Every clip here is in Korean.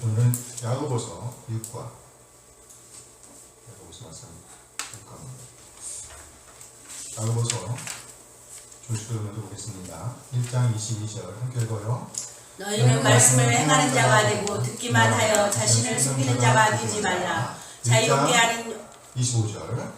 오늘은 야고보서 6과 야고보서 조식으로 보겠습니다. 1장 22절 함께 읽어요. 너희는 말씀을 행하는 자가 되고 듣기만 하여 자신을 속이는 자가 되지 말라. 자유롭게 하는 25절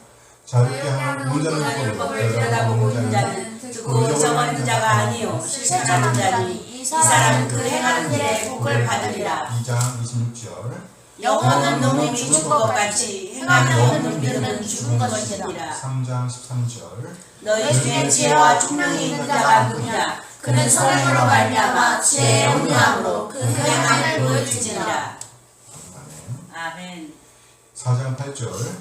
자유롭게 하는 온전한 율법을 들여다보고 있는 자는 듣고 정하는 자가 아니요 실천하는 자니 이 사람은 그 행하는 일에 복을 받으리라. 2장 26절 영혼은 놈이 죽은 것 같이 행하며 없는 믿음은 죽은 것이니라. 3장 13절 너희 중에 지혜와 총명이 있는 자가 누구냐? 그는 성령으로 말미암아 지혜의 온유함으로 그 행함을 보여주지니라. 아멘. 4장 8절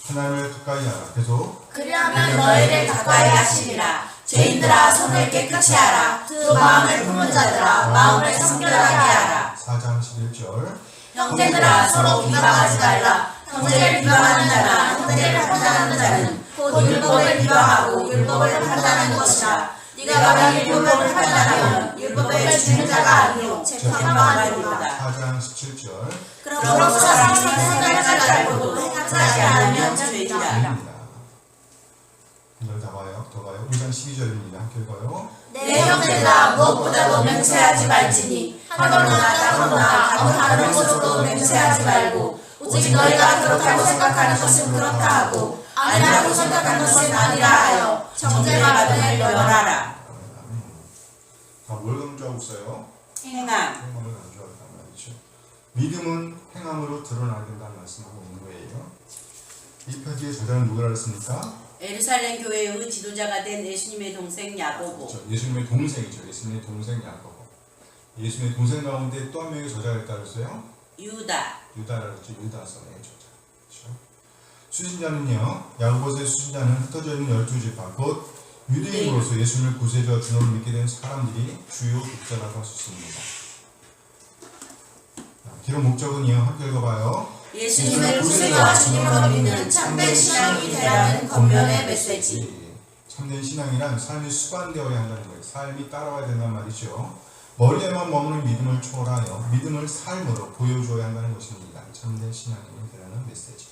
하나님을 가까이 하라. 계속 그리하면 너희를 가까이 하시리라. 죄인들아 손을 깨끗이 하라. 두 마음을 품은 자들아 마음을 성결하게 하라. 4장 11절 형제들아 서로 비방하지 말라. 형제를 비방하는 자나 형제를 판단하는 자는 곧 율법을 비방하고 율법을 판단하는 것이라. 네가 만일 율법을 판단하면 율법을 지키는 자가 아니요 재판관이로다. 4장 17절 그러므로 사람이 생각할 줄 알고도 행하지 않으면 죄이라. 이걸 더 봐요. 5장 12절입니다. 함께 읽어요. 내 형제들아 무엇보다도 맹세하지 말지니 하거나 따거나 다른 것으로도 맹세하지 말고 오직 너희가 그렇다고 생각하는 것은 그렇다 하고 아니라고 생각하는 것은 아니라 하여 정죄받음을 면하라. 뭘 강조하고 있어요? 행함. 행함을 강조하단 말이죠. 믿음은 행함으로 드러나야 된다는 말씀하고 있는 거예요. 이 편지의 저자는 누구라 했습니까? 예루살렘 교회의 지도자가 된 예수님의 동생 야고보. 그렇죠. 예수님의 동생이죠. 예수님의 동생 야고보. 예수님의 동생 가운데 또 한 명의 저자가 있다고 했어요? 유다. 유다라고 했죠. 유다서의 저자. 그렇죠. 수신자는요. 야고보서의 수신자는 흩어져 있는 12지파 곧 유대인으로서 예수님을 구세주와 주님을 믿게 된 사람들이 주요 독자라고 할 수 있습니다. 기록 목적은요. 함께 읽어봐요. 예수님을 구세주와 주님으로 믿는 참된 신앙이 되라는 겉면의 메시지. 참된 신앙이란 삶이 수반되어야 한다는 거예요. 삶이 따라와야 된단 말이죠. 머리에만 머무는 믿음을 초월하여 믿음을 삶으로 보여줘야 한다는 것입니다. 참된 신앙이 되라는 메시지.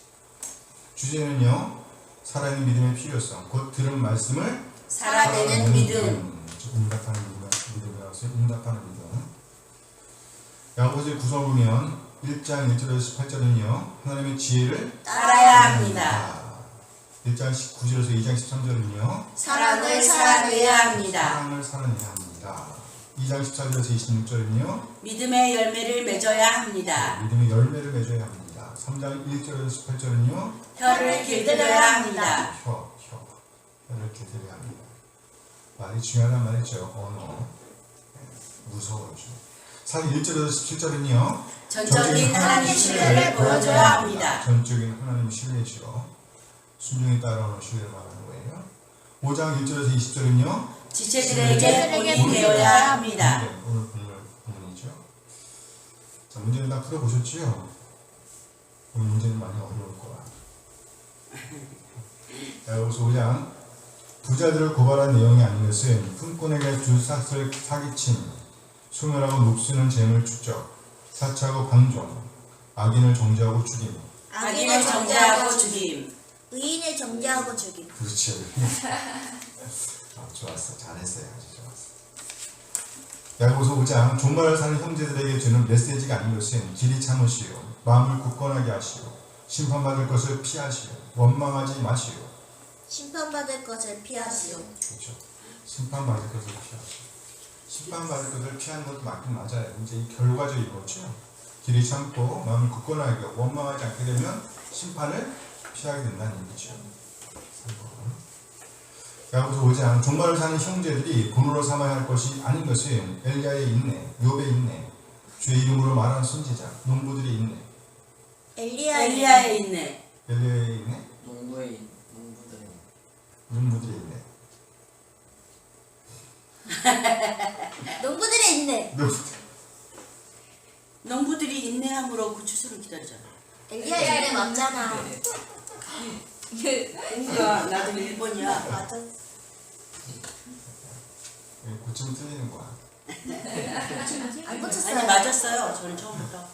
주제는요. 살아있는 믿음의 필요성, 곧 들은 말씀을 살아내는 믿음. 응답하는 믿음이라고 했어요. 응답하는 믿음. 야고보서의 구성을 보면 1장 1절에서 18절은요. 하나님의 지혜를 따라야 합니다. 1장 9절에서 2장 13절은요. 사랑을 살아내야 합니다. 사랑을 살아내야 합니다. 2장 14절에서 26절은요. 믿음의 열매를 맺어야 합니다. 믿음의 열매를 맺어야 합니다. 3장 1절에서 18절은요. 혀를 길들여야 합니다. 혀를 길들여야 합니다. 말이 중요하단 말이죠. 언어. 무서워죠. 4장 1절에서 17절은요. 전적인 하나님의 신뢰를 보여줘야 합니다. 전적인 하나님의 신뢰죠. 순종에 따라오는 신뢰를 말하는 거예요. 5장 1절에서 20절은요. 지체들에게 본이 되어야 합니다. 오늘 본문이죠. 자, 문제는 다 풀어보셨지요? 오늘 문제는 많이 어려울 거야. 야고보서 5장 부자들을 고발한 내용이 아닌 것은 품꾼에게 주삭을 사기침, 소멸하고 녹쓰는 재물 축적, 사치하고 방종, 악인을 정죄하고 죽임. 악인을 정죄하고 죽임. 의인을 정죄하고 죽임. 그렇지. 좋았어. 잘했어요. 아주 좋았어. 야고보서 5장 종말을 사는 형제들에게 주는 메시지가 아닌 것은 길이 참으시오, 마음을 굳건하게 하시오, 심판받을 것을 피하시오, 원망하지 마시오. 심판받을 것을 피하시오. 그렇죠. 심판받을 것을 피하시오. 심판받을 것을 피하는 것도 맞긴 맞아요. 이제 이 결과적인 거죠. 길이 참고 마음을 굳건하게 원망하지 않게 되면 심판을 피하게 된다는 얘기죠. 야고보서 5장 종말을 사는 형제들이 본으로 삼아야 할 것이 아닌 것은 엘리야의 인내, 욥의 인내, 주의 이름으로 말하는 선지자, 농부들의 인내. 엘리야의 인내. 엘리야의 인내? 농부들의 인내. 농부들의 인내. 농부들이 인내함으로 그 추수를 기다리잖아. 엘리야의 인내 맞잖아. 그러니까 나도 1번이야. 맞아. 고치면 틀리는 거야. 안 고쳤어요. 아니 맞았어요. 저는 처음부터.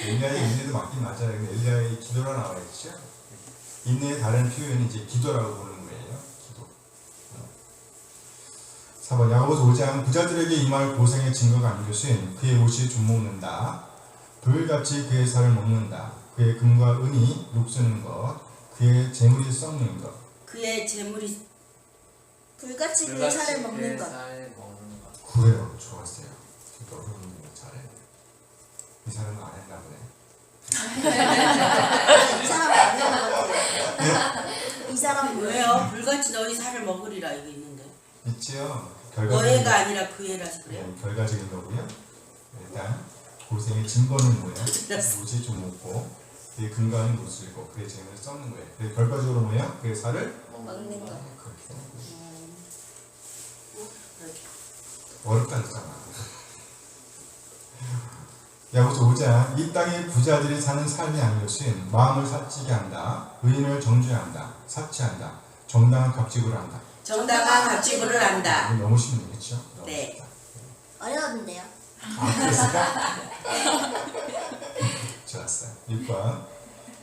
엘리야의 인내도 맞긴 맞아요. 근데 엘리야의 기도라 나와 있죠. 인내의 다른 표현이 이제 기도라고 보는 거예요. 기도. 4번 야고보서 5장 부자들에게 임할 고생의 증거가 아닌 것은 그의 옷이 좀먹는다. 돌같이 그의 살을 먹는다. 그의 금과 은이 녹쓰는 것. 그의 재물이 썩는 것. 그의 재물이 불같이 그의 살을 먹는 것. 그래요. 좋았어요. 저도 잘해. 이 사람은 안 했나 보네. 이 사람은 안 되는 것 같아요. 이 사람은 왜요? 불같이 너희 살을 먹으리라 이게 있는데. 있지요. 너희가 아니라 그애라서 그래요. 네, 결과적인 거고요. 일단 고생의 증거는 뭐예요? 들었어. 옷이 좀 먹고 그의 근간이 못 쓰고 그의 재물을 썩는 거예요. 그래서 결과적으로 뭐예요? 그의 살을 먹는 것. 그렇게 되는 거예요. 어렵다 했잖아. 야고보서 5장 이 땅의 부자들이 사는 삶이 아닌 것은 마음을 살찌게 한다. 의인을 정죄한다. 사치한다. 정당한 값지구를 한다. 정당한 값지구를 한다. 이거 너무 쉽네, 그렇죠? 너무 네. 쉽다. 어려운데요. 아, 그랬을까? 좋았어요. 6번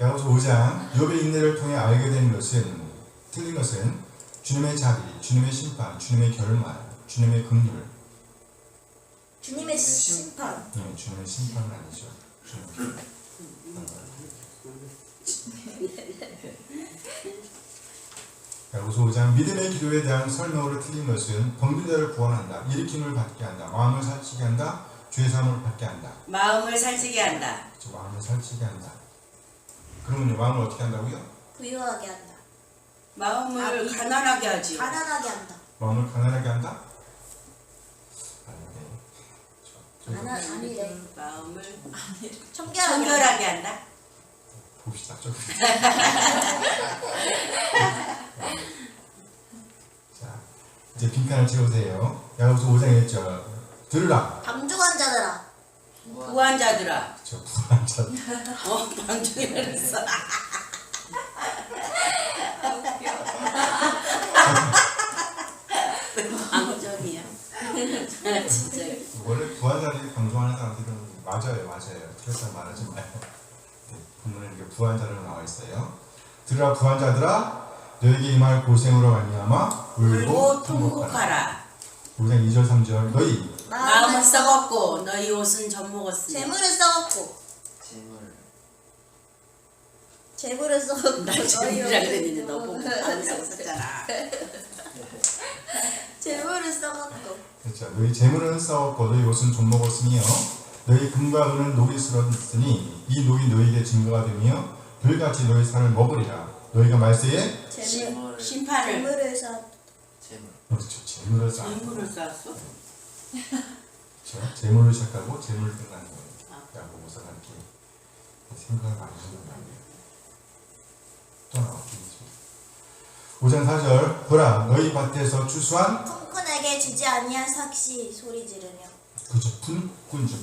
야고보서 5장 욥의 인내를 통해 알게 된 것은 틀린 것은 주님의 자비, 주님의 심판, 주님의 결말, 주님의 긍휼. 주님의 심판. 네, 주님의 심판은 아니죠. 주님의 야고보서 5장 믿음의 기도에 대한 설명으로 틀린 것은 병든 자를 구원한다. 일으킴을 받게 한다. 마음을 살찌게 한다. 죄 사함을 받게 한다. 마음을 살찌게 한다. 그렇죠. 마음을 살찌게 한다. 그러면요, 마음을 어떻게 한다고요? 부유하게 한다. 마음을 가난하게 하지. 가난하게 한다. 마음을 가난하게 한다? 아니네. 아니래. 마음을 청결하게 한다. 청결하게 한다. 봅시다. 좀. 자, 이제 빈칸을 채우세요. 야고보서 5장에 있죠. 들으라. 방종한 자들아. 부한 자들아. 저 부한 자. 방종이라 그랬어. 방종이야. 진짜. 원래 부한 자들이 방종하는 사람들은 맞아요. 틀렸다고 말하지 마요. 네, 본문에 이렇게 부한 자로 나와 있어요. 들으라 부한 자들아, 너에게 임할 고생으로 말미암아 울고 통곡하라. 5장 2절 3절 너희 마음은 썩었고 너희 옷은 젖먹었으니. 재물은 썩었고. 재물은 썩었고. 나 재물이라 그랬는데 너 보고 안 썩었잖아. 재물은 썩었고. 그렇죠. 너희 재물은 썩었고 너희 옷은 좀 먹었으니요. 너희 금과 은은 녹이 슬었으니 이 녹이 너희에게 증거가 되며 불같이 너희 살을 먹으리라. 너희가 말세에 재물. 심판을. 재물을 썩. 그렇죠. 재물을 쌓고 재물을 쌓았어? 그렇죠. 재물을 시작하고 재물을 끝나는 거예요. 아. 야고보서가 이렇게 생각을 많이 하는 거예요. 또 나왔겠죠. 5장 4절 보라 너희 밭에서 추수한 품꾼에게 주지 아니한 삭시 소리 지르며. 그렇죠.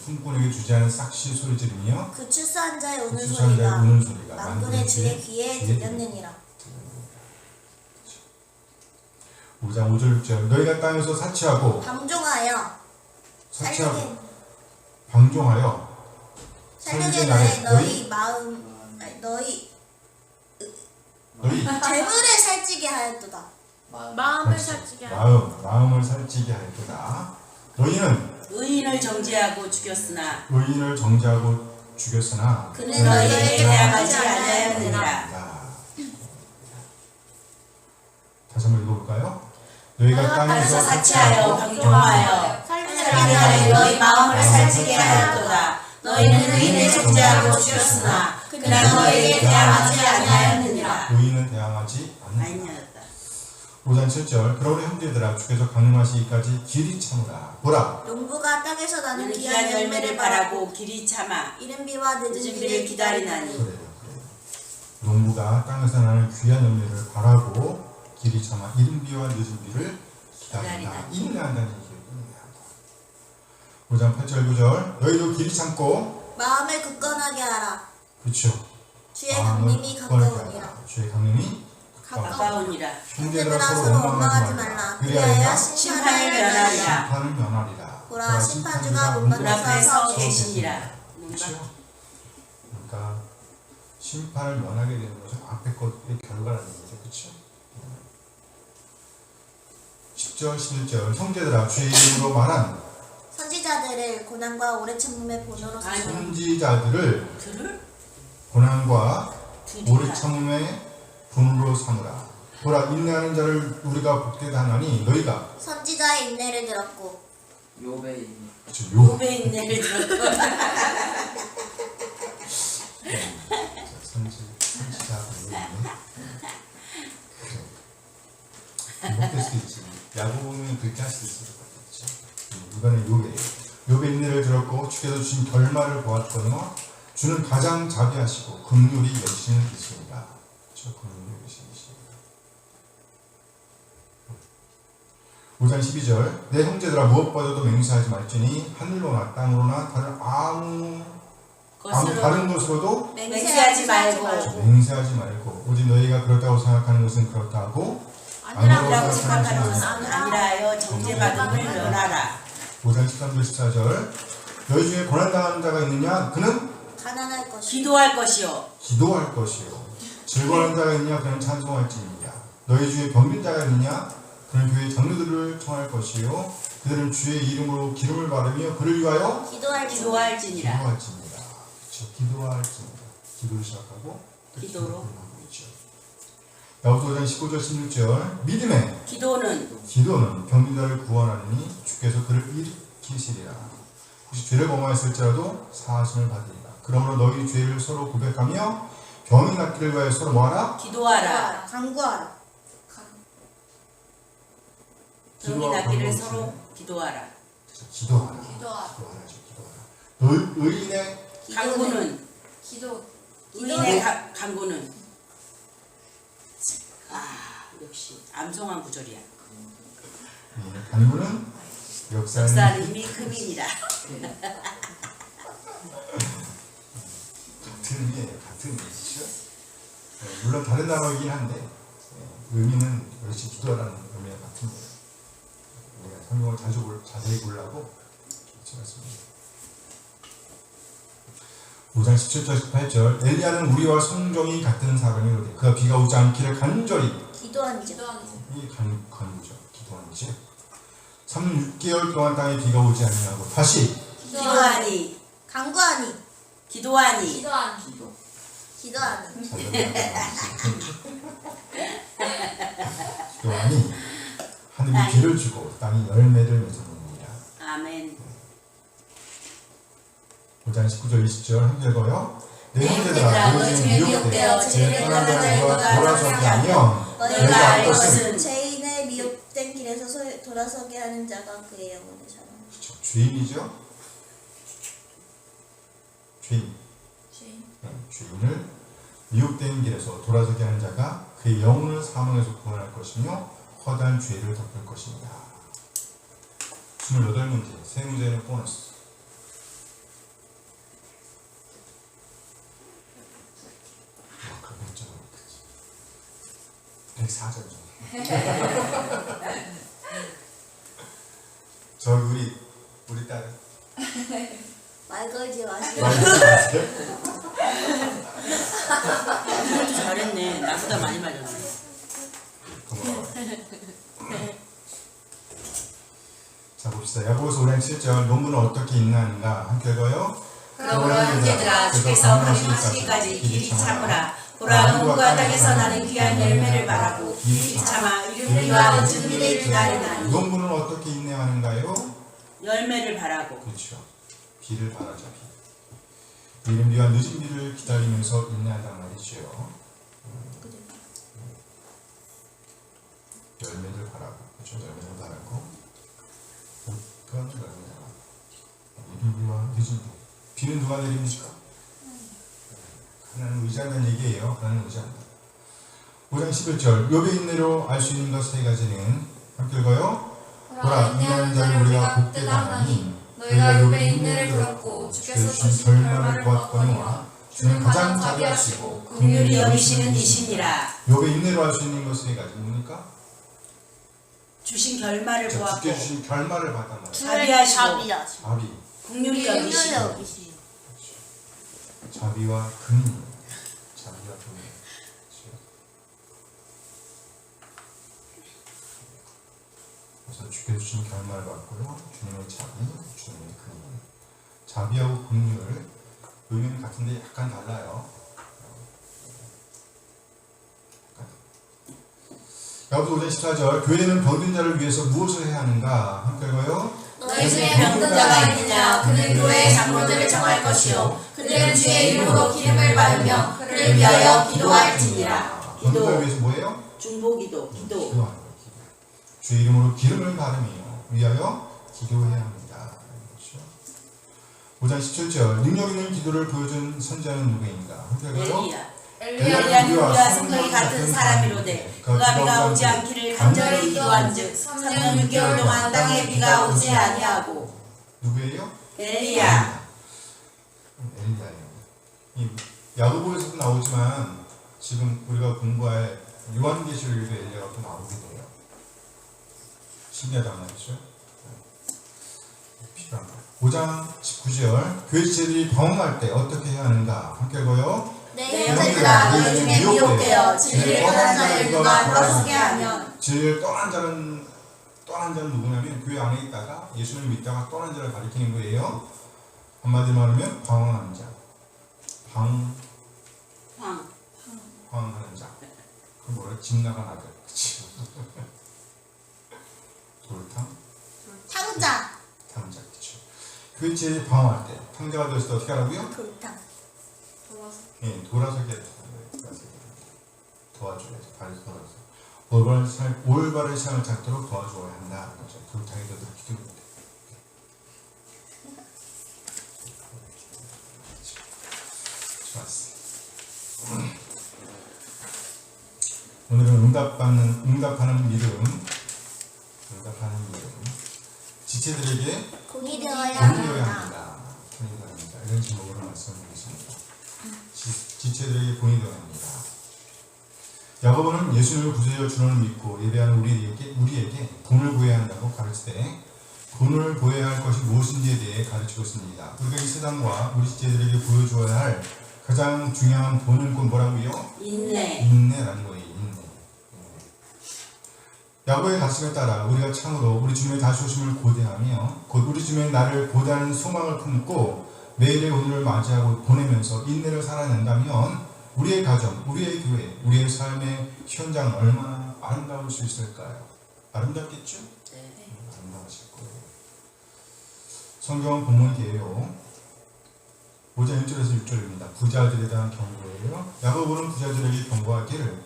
품꾼에게 주지 않은 싹시 소리 지르며 그 추수한 자의 우는 추수한 자의 소리가 우는 소리가 만군의 주의 귀에 들렸느니라. 5장 5절 6절 너희가 땅에서 사치하고 방종하여 방종하여 살려게 나의 너희 마음 아니, 너희 재물을 살찌게 하였도다. 마음을 살찌게 하라. 마음을 살찌게 하였도다. 너희는 의인을 정죄하고 죽였으나 의인을 정죄하고 죽였으나 그는 너희에게 대항하지 아니하였느니라. 야. 다시 한번 읽어볼까요? 너희가 땅에서 사치하여 방종하여 살려게 너희 마음을 살찌게 하였도다. 너희는 의인을 정죄하고 죽였으나 그러나 너희에게 대항하지 아니하였느니라. 의인은 대항하지 않는다. 아니하였다. 5장 7절 그러므로 형제들아 주께서 강림하시기까지 길이 참으라. 보라 농부가 땅에서 나는 너는 귀한 귀한 열매를 바라고 길이 참아 이른 비와 늦은 늦은 비를 비를 기다리나니. 그래요. 농부가 땅에서 나는 귀한 열매를 바라고 길이 참아 이른 비와 늦은 비를 기다린다. 인내한다는 얘기예요. 인내한다. 5장 8절 9절 너희도 길이 참고 마음을 굳건하게 하라. 그렇죠. 주의 강림이 가까우니라. 주의 강림이 가까우니라. 형제들아 서로 원망하지 말라. 그리하여 심판을 면하리라. 심판을 면하리라. 보라 심판주가 문 문 앞에 앞에 서 서 계시니라. 그렇죠? 그러니까 심판을 면하게 되는 거죠. 앞에 것의 결과라는 거죠. 그렇죠? 10절 11절 형제들아 주의 이름으로 말한 선지자들을 고난과 오래 참음의 본으로 아니, 삼으라. 선지자들을 들을? 고난과 오래 들이라. 참음의 분으로 삼으라. 보라 인내하는 자를 우리가 복되게 하나니 너희가 선지자의 인내를 들었고 요배인 그렇죠. 요배 인내를 들었고 선지자 그래. 못될 수도 있지. 야고보면 그렇게 할 수도 있을 것 같았죠. 이거는 요배 인내를 들었고 주께서 주신 결말을 보았거니와 주는 가장 자비하시고 긍휼이 여기시는 이십니다. 저 긍휼이 여기시는 이십니다. 5장 12절 내 형제들아 무엇보다도 맹세하지 말지니 하늘로나 땅으로나 다른 것으로도 맹세하지 말고 맹세하지 말고 오직 너희가 그렇다고 생각하는 것은 그렇다 하고 아니라고 생각하는 것은 아니라여 정죄받음을 면하라. 5장 13절 14절 너희 중에 고난당하는 자가 있느냐 그는 가난할 것이 기도할 것이요 기도할 것이요 즐거워하는 자가 있느냐 그는 찬송할지니라. 너희 중에 병든 자가 있느냐 그는 교회 장로들을 청할 것이요 그들은 주의 이름으로 기름을 바르며 그를 위하여 기도할지니라. 기도할지니라. 그렇죠. 기도할지니라. 기도를 시작하고 기도로. 야고보서 5장 15절 16절 믿음의 기도는 병든 자를 구원하느니 주께서 그를 일으키시리라. 혹시 죄를 범하였을지라도 사하심을 받으리라. 그러므로 너희 죄를 서로 고백하며 병이 낫기를 위하여 서로 뭐하라? 기도하라. 간구하라. 병이 낫기를 서로 기도하라. 기도하라. 의인의 간구는 기도. 의인의 간구는 역시 암송한 구절이야. 간구는 역사는 역사는 힘이 금이니라. 같은 의미죠. 물론 다른 단어이긴 한데 의미는 역시 기도하라는 의미가 같은 거예요. 우리가 성경을 자세히 보려고 말씀드립니다. 5장 17절 18절 엘리야는 우리와 성정이 같은 사람이로되 그가 비가 오지 않기를 간절히 기도한 자. 이 간구죠. 기도하는 지 6개월 동안 땅에 비가 오지 아니하고 다시 기도하니 간구하니 기도하니 기도한 기도하니 기도하니 하늘이 비를 주고 땅이 열매를 맺어놓느니라. 아멘. 5장 19절 20절 함께 읽어요. 내 내 형제들아 너희 중에 미혹되어 죄를 떠나는 자들보다 돌아서게 하면 너희가 알 것은 것은 죄인의 미혹된 길에서 돌아서게 하는 자가 그의 영혼을 사랑. 그렇죠. 죄인이죠. 죄인. 죄인을 미혹된 길에서 돌아서게 하는 자가 그의 영혼을 사망에서 구원할 것이며 허다한 죄를 덮을 것입니다. 28문제, 세 문제는 보너스. 몇 점? 104점 정도. 저 우리 딸 말 걸지 마시고. 이것도 잘했네. 나보다 많이 말렸네. 고마워. 자 봅시다. 야고보서 5장 7절 논문은 어떻게 읽나는가 함께 읽어요. 그러므로 형제들아 주께서 강림하시기까지 길이 참으라. 보라 눈과 땅에서 나는 귀한 열매를 말하고 길이 참아 이름을 위하여 증인의 기다리나니. 논문은 어떻게 인내하는가요? 열매를 바라고. 그렇죠. 비를 바라자 비. 이름 위한 늦은 비를 기다리면서 인내한단 말이죠. 열매를 바라고, 그렇죠. 열매를 바라고. 그런 열매를 바라고. 이름 위한 늦은 비. 비는 누가 내립니까? 하나님 의지한다는 얘기예요. 하나님 의지한다. 5장 11절 욥의 인내로 알 수 있는 것 세 가지는 함께 읽어요. 보라 인내하는 자를 우리가 복되게 하나니 너희가 욥의 인내를 들었고 주께서 주신 결말을 보았거니와 주는 가장 자비하시고 긍휼히 여기시는 이시니라. 욥의 인내로 알 수 있는 것 세 가지 뭡니까? 주신 결말을 자, 보았고 주께 주신 결말을 받아 말이야. 자비하시고 자비, 긍휼히 여기시고 자비와 긍휼, 자비와 긍휼. 그래서 주께 주신 결말을 받고요. 주님의 자비, 주님의 긍휼. 자비하고 긍휼 의미는 같은데 약간 달라요. 야고보서 5장 14절 교회는 병든 자를 위해서 무엇을 해야 하는가? 함께 읽어요. 너희 중에 병든 자가 있느냐 그는 교회의 장로들을 정할 것이요 그들은 주의 이름으로 기름을 받으며 그를 위하여 기도할지니라. 병든 자를 위해서 뭐예요? 중보기도 기도하는 거예요. 기도. 주의 이름으로 기름을 바르며 위하여 기도해야 합니다. 그렇죠? 5장 17절 능력 있는 기도를 보여준 선지자는 누구인가? 함께 읽어요. 엘리야 누리와 성령이 같은 사람이로되 그가 비가 오지 않기를 간절히 기도한즉 3년 6개월 동안 땅에 비가 오지 아니하고. 누구예요? 엘리야. 엘리야예요. 이 야고보에서도 나오지만 지금 우리가 공부할 요한계시록에도 엘리야가 또 나오게 돼요. 신기하단 말이죠. 필요한 거. 5장 19절 교회 지체들이 방황할 때 어떻게 해야 하는가? 함께 읽어요. 내 형제들아 너희 중에 미혹되어 진리를 떠난 자를 누가 돌아서게 하면 진리를 떠난 자는 누구냐면 교회 안에 있다가 예수님을 믿다가 떠난 자를 가리키는 거예요. 한마디로 말하면 방황하는 자, 방황하는 자. 그 뭐라 집 나간 아들, 그치? 돌탕, 탕자 탕자, 그치? 교회 지체들이 방황할 때 탕자가 되었을 때 어떻게 하라고요? 돌탕 예, 돌아서게 도와줘야죠. 발을 돌아서 올바른 삶을 찾도록 도와줘야 한다. 그렇죠. 돌탕이 되도록 기도합니다. 좋았어. 오늘은 응답하는 믿음. 지체들에게 공이 되어야 공이 되어야 합니다. 합니다. 이런 제목으로 말씀드리겠습니다. 지체들에게 본이 되어야 합니다. 야고보는 예수님을 구세주와 주님을 믿고 예배하는 우리에게 본을 보여야 한다고 가르치되 본을 보여야 할 것이 무엇인지에 대해 가르치고 있습니다. 우리가 이 세상과 우리 지체들에게 보여줘야 할 가장 중요한 본은 곧 뭐라고요? 인내라는 거예요. 인내. 야고보의 가르침에 따라 우리가 참으로 우리 주님의 다시 오심을 고대하며 곧 우리 주님의 나를 고대하는 소망을 품고 매일의 오늘을 맞이하고 보내면서 인내를 살아낸다면 우리의 가정, 우리의 교회, 우리의 삶의 현장은 얼마나 아름다울 수 있을까요? 아름답겠죠? 네. 아름다우실 거예요. 성경은 본문이에요. 5장 1절에서 6절입니다. 부자들에 대한 경고예요. 야고보는 부자들에게 경고하기를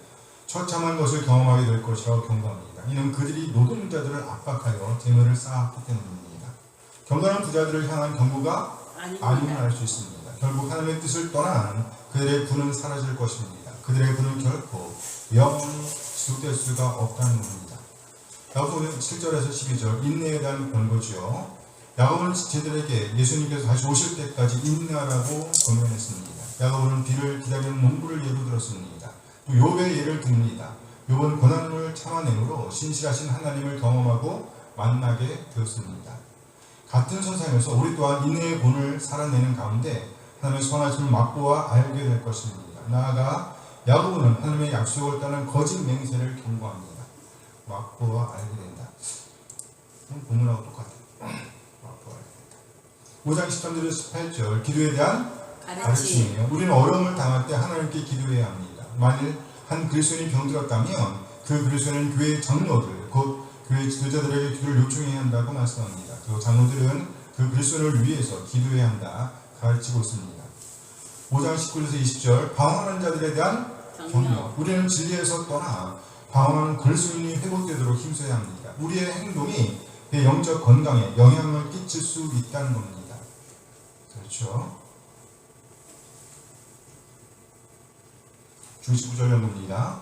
처참한 것을 경험하게 될 것이라고 경고합니다. 이는 그들이 노동자들을 압박하여 재물을 쌓았기 때문입니다. 경건한 부자들을 향한 경고가 아니면 알 수 있습니다. 결국 하나님의 뜻을 떠난 그들의 부는 사라질 것입니다. 그들의 부는 결코 영원히 지속될 수가 없다는 겁니다. 야고보는 7절에서 12절 인내에 대한 권고지요. 야고보는 지체들에게 예수님께서 다시 오실 때까지 인내하라고 권면했습니다. 야고보는 비를 기다리는 농부를 예로 들었습니다. 또 욥의 예를 듭니다. 욥은 고난을 참아내므로 신실하신 하나님을 경험하고 만나게 되었습니다. 같은 선상에서 우리 또한 인내의 본을 살아내는 가운데 하나님의 선하심을 맛보아 알게 될 것입니다. 나아가 야고보는 하나님의 약속을 따는 거짓 맹세를 경고합니다. 맛보아 알게 된다. 본문하고 똑같아요. 맛보아 알게 된다. 5장 13절에서 18절 기도에 대한 가르침이에요. 우리는 어려움을 당할 때 하나님께 기도해야 합니다. 만일 한 그리스도인이 병들었다면 그 그리스도인은 교회 장로들 곧 교회 지도자들에게 기도를 요청해야 한다고 말씀합니다. 그리고 장로들은 그 그리스도인을 위해서 기도해야 한다 가르치고 있습니다. 5장 19절에서 20절 방황하는 자들에 대한 격려. 우리는 진리에서 떠나 방황하는 그리스도인이 회복되도록 힘써야 합니다. 우리의 행동이 그 영적 건강에 영향을 끼칠 수 있다는 겁니다. 그렇죠? 주 19절 연구입니다.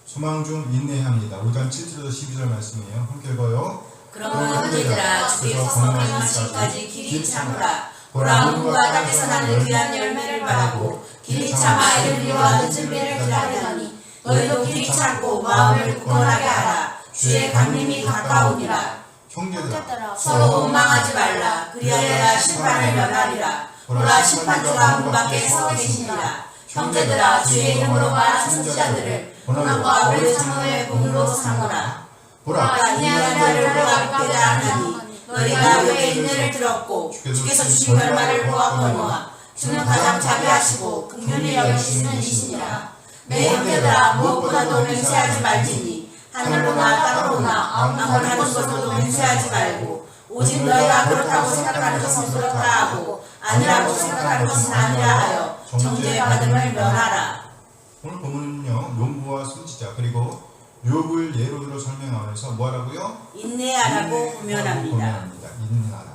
소망 중 인내해야 합니다. 5장 7절에서 12절 말씀이에요. 함께 읽어요. 그러므로 형제들아 주께서 성령하시기까지 길이 참으라. 보라 문과 땅에서 나는 귀한 열매를 바라고 길이 참아 이를 위하는 준비를 기다리더니 너희도 길이 참고 마음을 굳건하게 하라. 주의 강림이 가까우니라. 형제들아 서로 원망하지 말라. 그리하여야 심판을 면하리라. 보라 심판주가 문 밖에 서 계시니라. 형제들아 주의 이름으로 말한 선지자들을 고난과 오래 참음의 본으로 삼으라. 보라 인내하는 자를 우리가 믿게 하나니 너희가 그의 인내를 들었고 주께서 주신 결말을 보았거니와 주는 가장 자비하시고 긍휼히 여기시는 이시니라. 내 형제들아 무엇보다도 맹세하지 말지니 하늘로나 땅으로나 아무하는 것으로도 맹세하지 말고 오직 너희가 그렇다고 생각하는 것은 그렇다 하고 아니라고 생각하는 것은 아니라 하여 정죄 받음을 면하라. 오늘 본문은요 농부와 선지자 그리고 욥을 예로 들어 설명하면서 뭐하라고요? 인내하라고 구면합니다. 인내하라.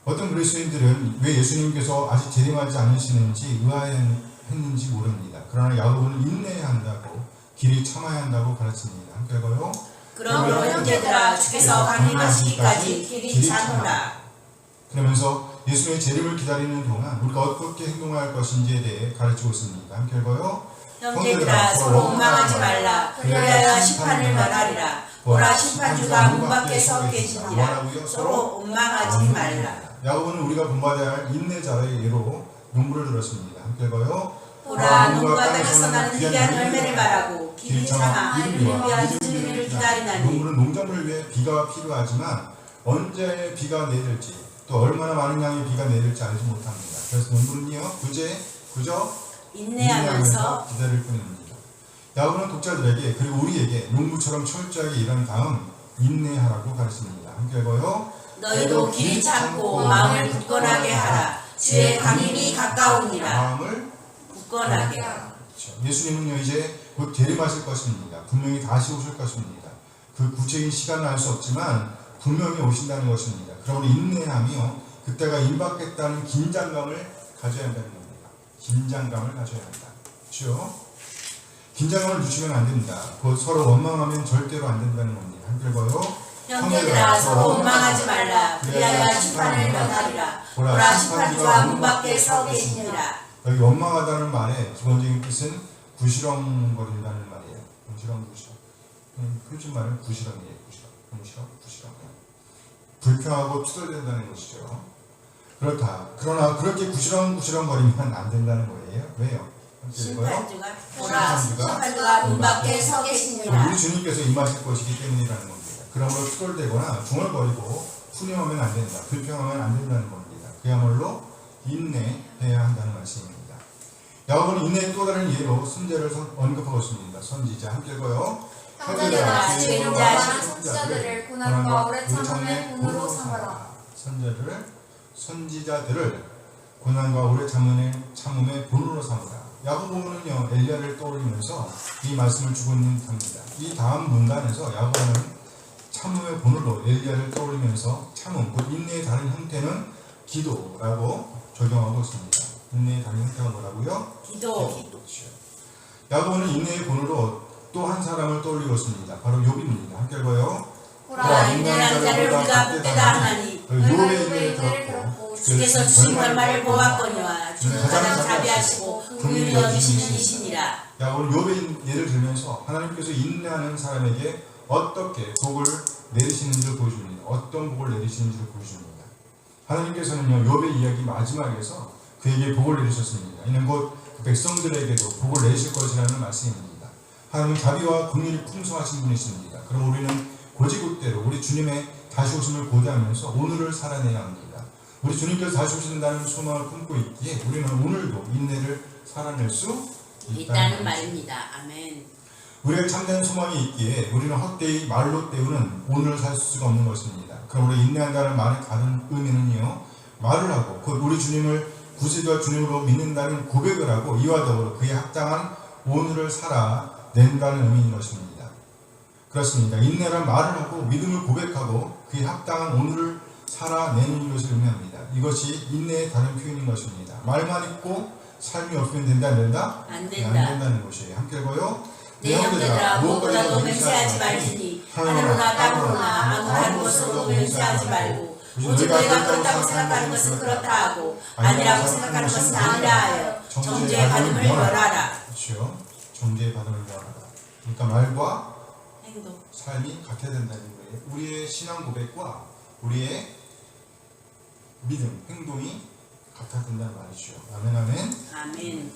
어떤 그리스도인들은 왜 예수님께서 아직 재림하지 않으시는지 의아했는지 모릅니다. 그러나 야고보는 인내해야 한다고 길이 참아야 한다고 가르칩니다. 함께 읽어요. 그러므로 형제들아 주께서 강림하시기까지 길이 참으라. 그러면서 예수님의 재림을 기다리는 동안 우리가 어떻게 행동해야 할 것인지에 대해 가르치고 있습니다. 함께 읽어요. 형제들아 서로 원망하지 말라. 그리하여 심판을 면하리라. 보라 심판주가 문 밖에 서 계시니라. 서로 원망하지 말라. 야고보는 우리가 본받아야 할 인내자의 예로 농부를 들었습니다. 함께 읽어요. 보라 농부가 땅에서 나는 귀한 열매를 말하고 길이 참아 이를 위한 주님을 기다리나니. 농부는 농작물을 위해 비가 필요하지만 언제 비가 내릴지 또 얼마나 많은 양의 비가 내릴지 알지 못합니다. 그래서 농부는요 그저 인내하면서 기다릴 뿐입니다. 야고보는 독자들에게 그리고 우리에게 농부처럼 철저하게 일한 다음 인내하라고 가르칩니다. 함께 읽어요. 너희도 길이 참고 마음을 굳건하게 하라. 주의 강림이 가까우니라. 마음을 굳건하게 하라. 그렇죠. 예수님은요 이제 곧 재림하실 것입니다. 분명히 다시 오실 것입니다. 그 구체적인 시간은 알 수 없지만 분명히 오신다는 것입니다. 그러므로 인내하며 그때가 임박했다는 긴장감을 가져야 한다는 겁니다. 긴장감을 가져야 한다. 그렇죠? 긴장감을 늦추면 안 됩니다. 곧 서로 원망하면 절대로 안 된다는 겁니다. 함께 읽어요. 형제들아 서로 원망하지 말라. 그리하여 심판을 면하리라. 보라 심판주가 문 밖에 서 계시니라. 여기 원망하다는 말의 기본적인 뜻은 구시렁거린다는 말이에요. 구시렁. 표준 말은 구시렁이에요. 구시렁. 불평하고 투덜댄다는 것이죠. 그러나 그렇게 구시렁거리면 안 된다는 거예요. 왜요? 심판주가 문 밖에 서 계시니라. 우리 주님께서 임하실 것이기 때문이라는 겁니다. 그러므로 투덜대거나 중얼거리고 훈용하면 안 된다. 불평하면 안 된다는 겁니다. 그야말로 인내해야 한다는 말씀입니다. 야고보는 인내의 또 다른 예로 선지자를 언급하고 있습니다. 선지자 함께 읽어요. 형제들아 주의 이름으로 말한 선지자들을 고난과 오래 참음의 본으로 삼아라. 선지자들을 고난과 오래 참음의 본으로 삼으라. 야고보는요 엘리야를 떠올리면서 이 말씀을 주고 있는 듯합니다. 이 다음 문단에서 야고보는 참음의 본으로 엘리야를 떠올리면서 참음, 곧 인내의 다른 형태는 기도라고 적용하고 있습니다. 인내의 다른 형태가 뭐라고요? 기도. 야고보는 인내의 본으로 또 한 사람을 떠올리고 있습니다. 바로 욥입니다. 함께 읽어요. 보라 인내하는 자를 우리가 복되다 하나니 욥의 인내를 들었고 주께서 주신 결말을 보았거니와 주는 가장 자비하시고 긍휼히 여기시는 이시니라. 야고보는 욥의 예를 들면서 하나님께서 인내하는 사람에게 어떻게 복을 내리시는지를 보여줍니다. 어떤 복을 내리시는지를 보여줍니다. 하나님께서는요 욥의 이야기 마지막에서 그에게 복을 내리셨습니다. 이는 곧 백성들에게도 복을 내리실 것이라는 말씀입니다. 하나님은 자비와 긍휼이 풍성하신 분이십니다. 그럼 우리는 고지굿대로 우리 주님의 다시 오심을 고대하면서 오늘을 살아내야 합니다. 우리 주님께서 다시 오신다는 소망을 품고 있기에 우리는 오늘도 인내를 살아낼 수 있다는 말입니다. 아멘. 우리가 참된 소망이 있기에 우리는 헛되이 말로 때우는 오늘을 살 수가 없는 것입니다. 그러므로 인내한다는 말의 다른 의미는요 말을 하고 곧 우리 주님을 구세주와 주님으로 믿는다는 고백을 하고 이와 더불어 그에 합당한 오늘을 살아낸다는 의미인 것입니다. 그렇습니다. 인내란 말을 하고 믿음을 고백하고 그에 합당한 오늘을 살아내는 것을 의미합니다. 이것이 인내의 다른 표현인 것입니다. 말만 있고 삶이 없으면 된다 안 된다? 안 된다. 안 된다는 것이에요. 함께 읽어요. 내 형제들아 무엇보다도 맹세하지 말지니 하늘로나 땅으로나 아무한 것으로도 맹세하지 말고 오직 너희가 그렇다고 생각하는 것은 그렇다 하고 아니라고 생각하는 것은 아니라 하여 정죄의 받음을 면하라. 그렇죠. 정죄의 받음을 면하라. 그러니까 말과 행동. 삶이 같아야 된다는 거예요. 우리의 신앙 고백과 우리의 믿음, 행동이 같아야 된다는 말이죠. 아멘, 아멘. 아멘.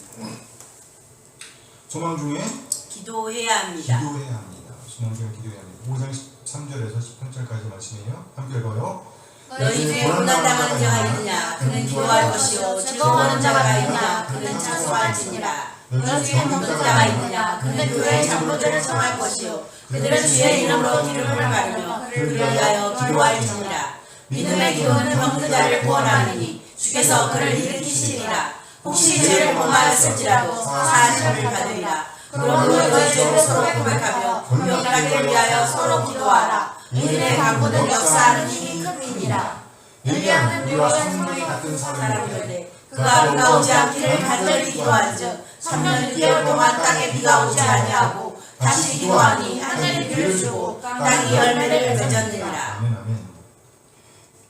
소망 중에 기도해야 합니다. 기도해야 합니다. 소망 중에 기도해야 합니다. 5장 13절에서 18절까지 말씀이에요. 함께 읽어요. 너희 중에 고난당하는 자가 있느냐 그는 기도할 것이요 즐거워하는 자가 있느냐 그는 찬송할지니라. 너희 중에 병든 자가 있느냐 그는 교회의 장로들을 청할 것이요 그들은 주의 이름으로 기름을 바르며 그를 위하여 기도할지니라. 믿음의 기도는 병든 자를 구원하느니 주께서 그를 일으키시리라. 혹시 죄를 범하였을지라도 사하심을 받으리라. 그러므로 너희 죄를 서로 고백하며 명하기를 위하여 서로 기도하라. 의인의 강구는 역사하는 힘이 큼이니라. 엘리야는 우리와 성령이 같은 사람이되 사람들에게 그가 비가 오지 않기를 간절히 기도한즉 3년 6개월 동안 땅에 비가 오지 아니하고 다시 기도하니 하늘이 비를 주고 땅이 열매를 맺었느니라. 아멘, 아멘.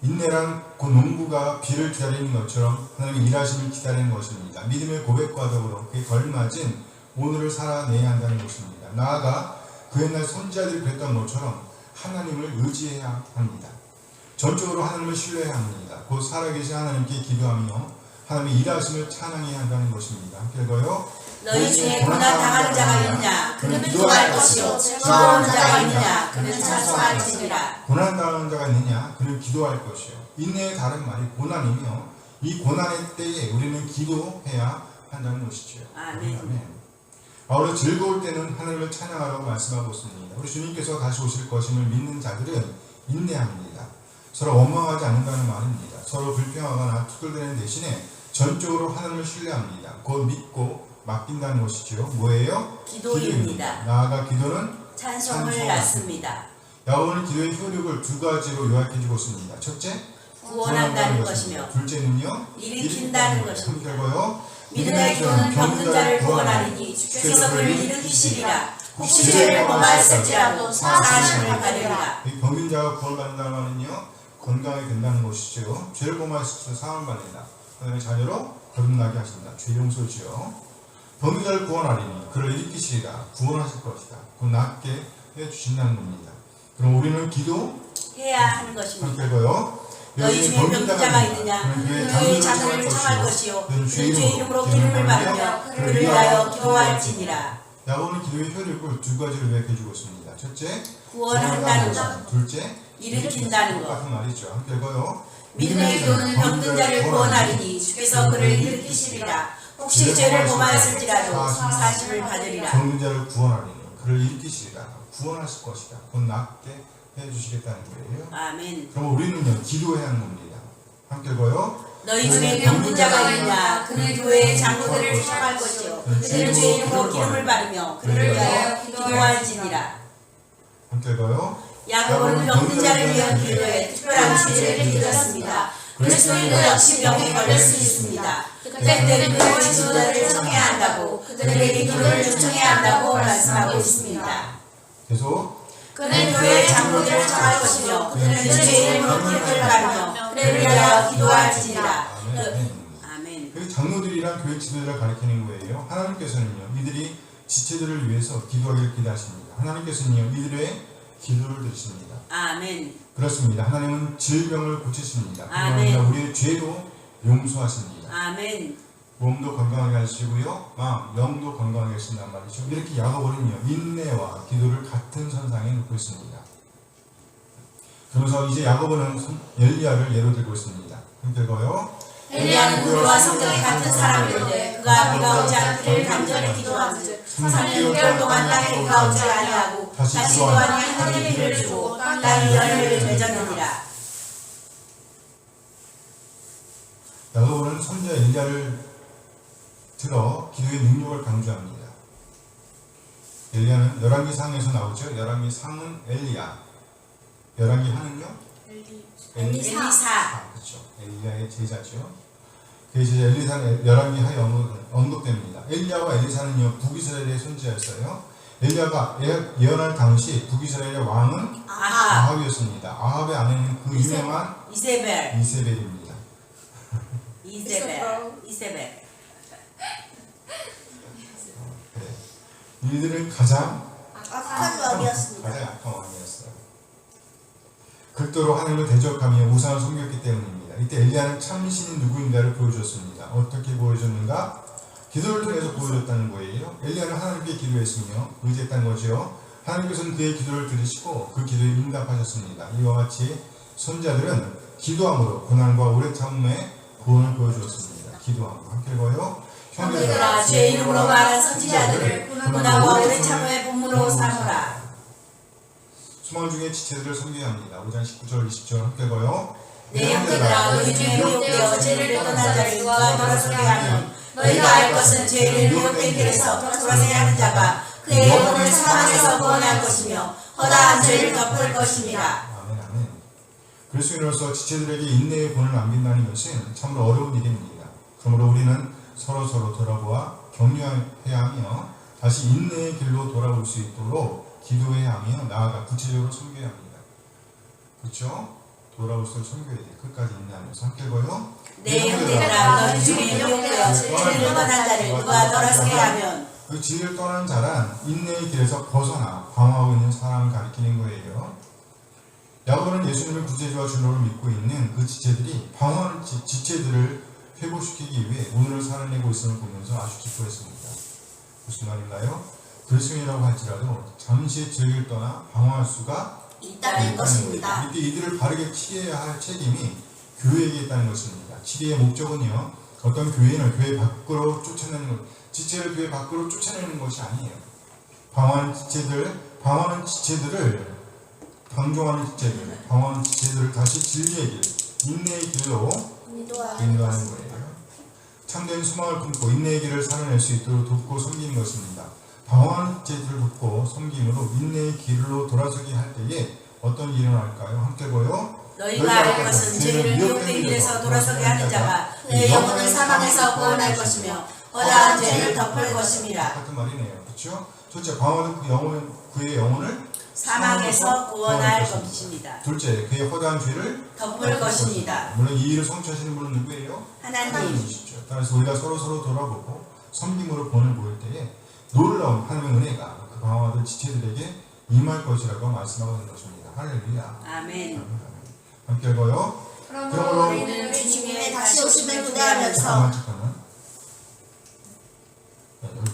인내란 곧 농부가 비를 기다리는 것처럼 하나님의 일하심을 기다리는 것입니다. 믿음의 고백과 더불어 그에 걸맞은 오늘을 살아내야 한다는 것입니다. 나아가 그 옛날 선지자들이 그랬던 것처럼 하나님을 의지해야 합니다. 전적으로 하나님을 신뢰해야 합니다. 곧 살아계신 하나님께 기도하며 하나님의 일하심을 찬양해야 한다는 것입니다. 함께 읽어요. 너희 중에 고난 당하는 자가 있느냐 그는 기도할 것이요 즐거워하는 자가 있느냐 그는 찬송할지니라. 고난 당하는 자가 있느냐 그는 기도할 것이요. 인내의 다른 말이 고난이며 이 고난의 때에 우리는 기도해야 한다는 것이죠. 아멘. 바울은 즐거울 때는 하나님을 찬양하라고 말씀하고 있습니다. 우리 주님께서 다시 오실 것임을 믿는 자들은 인내합니다. 서로 원망하지 않는다는 말입니다. 서로 불평하거나 투덜대는 대신에 전적으로 하나님을 신뢰합니다. 곧 믿고 맡긴다는 것이죠. 뭐예요? 기도입니다. 나아가 기도는 찬송을 낳습니다. 야고보는 기도의 효력을 두 가지로 요약해주고 있습니다. 첫째, 구원한다는 것이며 둘째는요, 일으킨다는 것입니다. 함께고요. 믿음의 기도는 병든 자를 구원하리니 주께서 그를 일으키시리라. 혹시 죄를 범하였을지라도 사하심을 받으리라. 이 병든 자가 구원받는다는 말은요, 건강하게 된다는 것이죠. 죄를 범하였을 때 사함을 받는다. 하나님의 자녀로 거듭나게 하신다. 죄 용서지요. 병든 자를 구원하리니 그를 일으키시리라. 구원하실 것이다. 곧 낫게 해주신다는 겁니다. 그럼 우리는 기도해야 하는 것입니다. 함께고요. 너희 중에 병든 자가 있느냐 그의 장로를 청할 것이요 그는 주의 이름으로 기름을 바르며 그를 위하여 기도할지니라. 야고보는 기도의 효력을 두 가지로 요약해주고 있습니다. 첫째, 구원한다는 것. 둘째, 일으킨다는 것. 똑같은 말이죠. 함께 읽어요. 믿음의 기도는 병든 자를 구원하리니 주께서 그를 일으키시리라. 혹시 죄를 범하였을지라도 사심을 받으리라. 병든 자를 구원하리니 그를 일으키시리라. 구원하실 것이다. 곧 낫게 해주시겠다는 거예요. 아멘. 그럼 우리는요, 기도해야 하는 겁니다. 함께 읽어요. 너희 중에 병든 자가 있느냐 그는 교회의 장로들을 청할 것이요 그들은 주의 이름으로 기름을 바르며 그를 위하여 기도할지니라. 함께 읽어요. 야고보는 병든 자를 위한 기도에 특별한 주의를 기울였습니다. 그리스도인도 역시 병에 걸릴 수 있습니다. 그때는 그들의 지도자를 청해야 한다고 그들에게 기도를 요청해야 한다고 말씀하고 있습니다. 계속. 그는 교회의 장로들을 청할 것이며 그들은 주의 이름으로 기름을 바르며 그를 위하여 기도할지니라. 아멘. 그 장로들이란 교회 지도자를 가리키는 거예요. 하나님께서는요, 이들이 지체들을 위해서 기도하기를 기대하십니다. 하나님께서는요, 이들의 기도를 들으십니다. 아멘. 그렇습니다. 하나님은 질병을 고치십니다. 아멘. 우리의 죄도 용서하십니다. 아멘. 몸도 건강하게 하시고요, 마음, 영도 건강하게 하신단 말이죠. 이렇게 야고보는요, 인내와 기도를 같은 선상에 놓고 있습니다. 그러면서 이제 야고보는 엘리야를 예로 들고 있습니다. 함께 읽어요. 엘리야는 우리와 성격이 같은 사람인데 그가 비가 오지 않기를 간절히 기도한즉 3년 6개월 동안 땅에 비가 오지 아니하고 다시 기도하니 하늘이 비를 주고 땅이 열매를 맺었느니라. 야고보는 선지자 엘리야를 들어 기도의 능력을 강조합니다. 엘리야는 열왕기상에서 나오죠. 열왕기상은 엘리야. 열왕기하는요? 엘리사. 그렇죠. 엘리야의 제자죠. 그 제자 엘리사는 열왕기하에 언급됩니다. 엘리야와 엘리사는요, 북이스라엘의 선지자였어요. 엘리야가 예언할 당시 북이스라엘의 왕은 아합이었습니다. 아합의 아내는 그 유명한 이세벨입니다. 이세벨. 이들은 가장 악한 왕이었습니다. 가장 약한 왕이었어요. 극도로 하늘로 대적하며 우상을 섬겼기 때문입니다. 이때 엘리야는 참신이 누구인가를 보여줬습니다. 어떻게 보여줬는가? 기도를 통해서 보여줬다는 거예요. 엘리야는 하나님께 기도했으며 의지했다는 거죠. 하나님께서는 그의 기도를 들으시고 그 기도에 응답하셨습니다. 이와 같이 선자들은 기도함으로 고난과 오래 참음의 구원을 보여주었습니다. 기도함으로 함께 읽어요. 형제들아 제 이름으로 말한 선지자들을 고난과 오래 참음의 본무로 삼으라. 소망 중에 지체들을 섬겨야 합니다. 5장 19절 20절 함께 읽어요. 내 형제들아 너희 중에 미혹되어 죄를 떠난 자를 누가 돌아서게 하면 너희가 알 것은 죄를 미혹된 길에서 돌아서게 하는 자가 그의 영혼을 사망에서 구원할 것이며 허다한 죄를 덮을 것입니다. 아멘 아멘. 그리스도인으로서 지체들에게 인내의 본을 남긴다는 것은 참으로 어려운 일입니다. 그러므로 우리는 서로 돌아보아 격려해야 하며 다시 인내의 길로 돌아올 수 있도록 기도해야 하며 나아가 구체적으로 섬겨야 합니다. 그렇죠? 돌아올수록 섬겨야 돼. 끝까지 인내하면서 함께 읽어요. 내 형제들아 너희 중에 미혹되어 죄를 떠난 자를 누가 돌아서게 하면 그 지혜를 떠난 자란 인내의 길에서 벗어나 방황하고 있는 사람을 가리키는 거예요. 야고보는 예수님을 구세주와 주로를 믿고 있는 그 지체들이 방황하는 지체들을 회복시키기 위해 오늘을 살아내고 있음을 보면서 아주 기뻐했습니다. 무슨 말인가요? 그리스도인이라고 할지라도 잠시 죄를 떠나 방황할 수가 있다는 것입니다. 이때 이들을 바르게 치료해야 할 책임이 교회에게 있다는 것입니다. 치료의 목적은요, 어떤 교회는 교회 밖으로 쫓아내는 것, 지체를 교회 밖으로 쫓아내는 것이 아니에요. 방황하는 지체들을 방황하는 지체들을 다시 진리의 길, 인내의 길로 인도하는 거예요. 참된 소망을 품고 인내의 길을 살아낼 수 있도록 돕고 섬기는 것입니다. 방황하는 지체들을 돕고 섬김으로 인내의 길로 돌아서게 할 때에 어떤 일이 일어날까요? 함께 보여. 너희가 알 것은 죄를 미혹된 길에서 돌아서게 하는 자가 그의 영혼을 사망에서 구원할 것이며 허다한 죄를 덮을 것입니다. 같은 말이네요. 그렇죠? 첫째, 방황하는 그의 영혼을 사망에서 구원할 것입니다. 둘째, 그의 허다한 죄를 덮을 것입니다. 물론 이 일을 성취하시는 분은 누구예요? 하나님. 하나님이시죠. 따라서 우리가 서로 돌아보고 섬김으로 본을 보일 때에 놀라운 하나님의 은혜가 그 방황하던 지체들에게 임할 것이라고 말씀하고 있는 것입니다. 할렐루야. 아멘. 함께 읽어요. 그러므로 우리는 주님의 다시 오심을 기대하면서 잠깐만. 여기부터.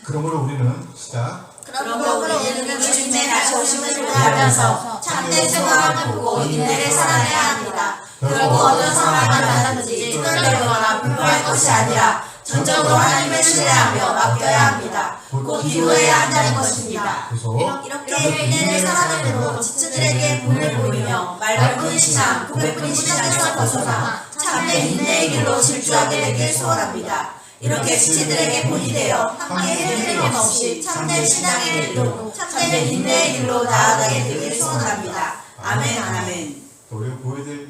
그러므로 우리는 시작. 그러므로 우리는 주님의 다시 오심을 기대하면서 참된 소망을 두고 인내를 살아내야 합니다. 결국 어떤 상황이 나타나든지 끌려거나 불평할 것이 아니라 전적으로 하나님을 신뢰하며 맡겨야 합니다. 곧 기도해야 한다는 것입니다. 그래서 이렇게 인내를 살아내므로 지체들에게 본을 보이며 말뿐인 신앙, 고백뿐인 신앙에서 벗어나 참된 인내의 길로 질주하게 되길 소원합니다. 이렇게 지체들에게 본이 되어 함께 흔들림 없이 참된 신앙의 길로 참된 인내의 길로 나아가게 되길 소원합니다. 아멘 아멘. 우리가 보여야 될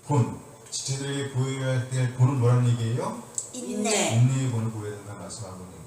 본, 지체들에게 보여야 될 본은 뭐라는 얘기예요? 인내. 인내의 본을 보여야 된다는 말씀하고 있는